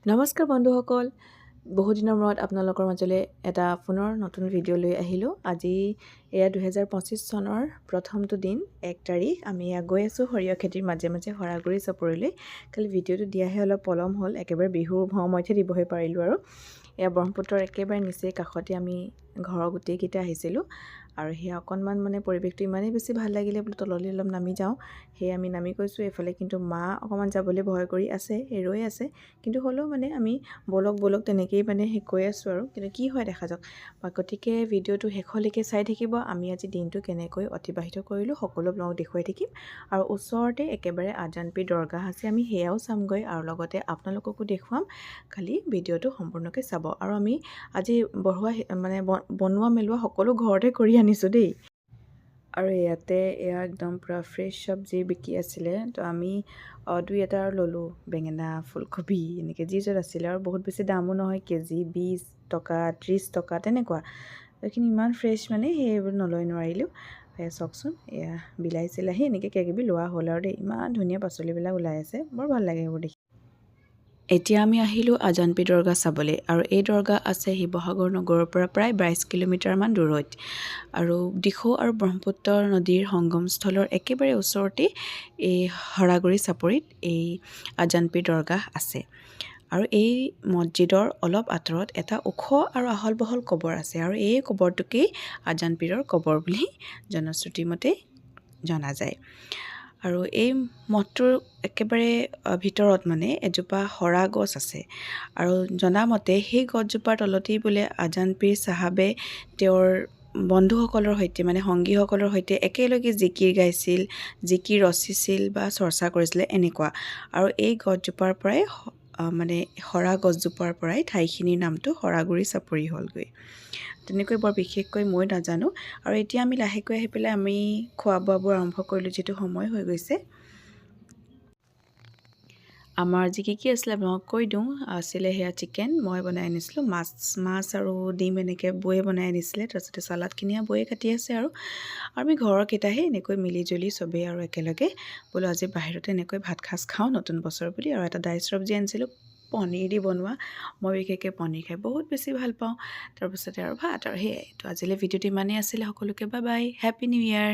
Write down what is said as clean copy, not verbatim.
নমস্কাৰ বন্ধুসকল, বহুদিনৰ মূৰত আপোনালোকৰ মাজলৈ এটা পুনৰ নতুন ভিডিঅ' লৈ আহিলোঁ। আজি এয়া 2025 চনৰ প্ৰথমটো দিন 1 তাৰিখ। আমি গৈ আছোঁ সৰিয়হ খেতিৰ মাজে মাজে হৰাগুৰি চাপৰিলৈ। খালি ভিডিঅ'টো দিয়াহে অলপ পলম হ'ল, একেবাৰে বিহুৰ সময়তহে দিবহে পাৰিলোঁ। আৰু এয়া ব্ৰহ্মপুত্ৰৰ একেবাৰে নিচেই কাষতে আমি ঘৰৰ গোটেইকেইটা আহিছিলোঁ। আৰু সেয়া অকণমান পৰিৱেশটো ইমানেই বেছি ভাল লাগিলে বোলো তললৈ অলপ নামি যাওঁ। সেয়ে আমি নামি গৈছোঁ। এইফালে কিন্তু মা অকণমান যাবলৈ ভয় কৰি আছে, ৰৈ আছে। কিন্তু হ'লেও আমি বলক তেনেকেই কৈ আছোঁ আৰু কিন্তু কি হয় দেখা যাওক। গতিকে ভিডিঅ'টো শেষলৈকে চাই থাকিব। আমি আজি দিনটো কেনেকৈ অতিবাহিত কৰিলোঁ সকলো আপোনালোকক দেখুৱাই থাকিম। আৰু ওচৰতে একেবাৰে আজানপীৰ দৰগাহ আছে, আমি সেয়াও চামগৈ আৰু লগতে আপোনালোককো দেখুৱাম। খালি ভিডিঅ'টো সম্পূৰ্ণকৈ চাব। আৰু আমি আজি বনোৱা মেলোৱা সকলো ঘৰতে কৰি আনিছোঁ দেই। আৰু ইয়াতে একদম পূৰা ফ্ৰেছ চব্জি বিকি আছিলে। তো আমি দুই এটা ল'লোঁ, বেঙেনা, ফুলকবি এনেকৈ যি য'ত আছিলে। আৰু বহুত বেছি দামো নহয়, কেজি 20 টকা 30 টকা তেনেকুৱা। এইখিনি ইমান ফ্ৰেছ সেইবোৰ নলৈ নোৱাৰিলোঁ। চাওকচোন, এয়া বিলাহী চিলাহী এনেকৈ কিবাকিবি লোৱা হ'ল আৰু দেই। ইমান ধুনীয়া পাচলিবিলাক ওলাই আছে, বৰ ভাল লাগে সেইবোৰ দেখি। এতিয়া আমি আহিলোঁ আজানপীৰ দৰগাহ চাবলৈ। আৰু এই দৰগাহ আছে শিৱসাগৰ নগৰৰ পৰা প্ৰায় 22 কিলোমিটাৰমান দূৰত। আৰু দিখৌ আৰু ব্ৰহ্মপুত্ৰ নদীৰ সংগমস্থলৰ একেবাৰে ওচৰতে এই হৰাগুৰি চাপৰিত এই আজানপীৰ দৰগাহ আছে। আৰু এই মছজিদৰ অলপ আঁতৰত এটা ওখ আৰু আহল বহল কবৰ আছে। আৰু এই কবৰটোকেই আজানপীৰৰ কবৰ বুলি জনশ্ৰুতি মতে জনা যায়। আৰু এই মঠটোৰ একেবাৰে ভিতৰত এজোপা হৰা গছ আছে। আৰু জনামতে সেই গছজোপাৰ তলতেই বোলে আজানপীৰ চাহাবে তেওঁৰ বন্ধুসকলৰ সৈতে সংগীসকলৰ সৈতে একেলগে জিকিৰ গাইছিল, জিকিৰ ৰচিছিল বা চৰ্চা কৰিছিলে এনেকুৱা। আৰু এই গছজোপাৰ পৰাই হৰা গছজোপাৰ পৰাই ঠাইখিনিৰ নামটো হৰাগুৰি চাপৰি হ'লগৈ। তেনেকৈ বৰ বিশেষকৈ মই নাজানো। আৰু এতিয়া আমি লাহেকৈ আহি পেলাই আমি খোৱা বোৱাবোৰ আৰম্ভ কৰিলোঁ, যিটো সময় হৈ গৈছে। আমাৰ আজি কি আছিলে আপোনাক কৈ দিওঁ। আছিলে সেয়া চিকেন মই বনাই আনিছিলোঁ, মাছ আৰু ডিম এনেকৈ বৌয়ে বনাই আনিছিলে। তাৰপিছতে চালাডখিনি বৌয়ে কাটি আছে। আৰু আমি ঘৰৰ কেইটাহে এনেকৈ মিলিজুলি চবেই আৰু একেলগে বোলো আজি বাহিৰতে এনেকৈ ভাত সাজ খাওঁ নতুন বছৰ বুলি। আৰু এটা দাইল চব্জি আনিছিলোঁ পনীৰ দি বনোৱা। মই বিশেষকৈ পনীৰ খাই বহুত বেছি ভাল পাওঁ। তাৰপিছতে আৰু ভাত আৰু সেয়াই। তো আজিলৈ ভিডিঅ'টো ইমানেই আছিলে। সকলোকে bye bye, happy new year.